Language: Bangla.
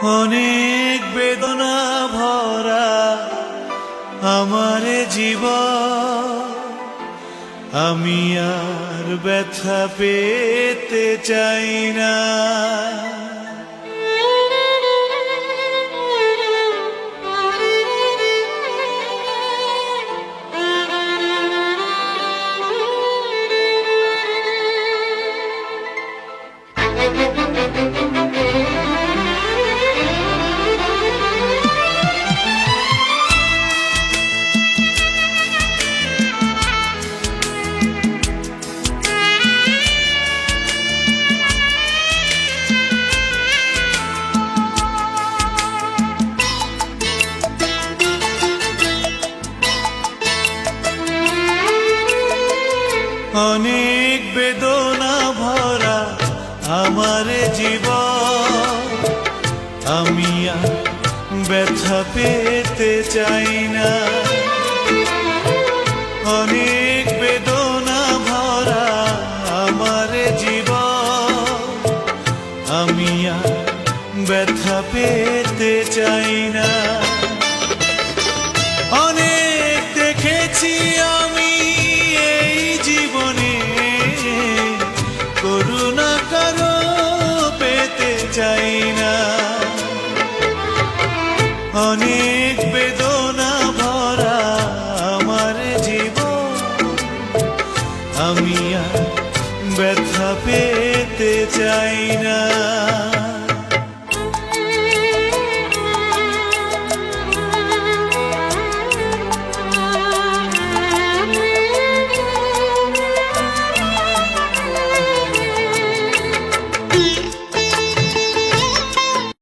অনেক বেদনা ভরা আমার জীবন, আমি আর ব্যথা পেতে চাই না। অনেক বেদনা ভরা আমার জীবন, আমি আর ব্যথা পেতে চাই না। অনেক বেদনা ভরা আমার জীবন, আমি আর ব্যথা পেতে চাই না। অনেক দেখেছি আমি এই জীবনে, করুণা কারো পেতে চাই না। অনেক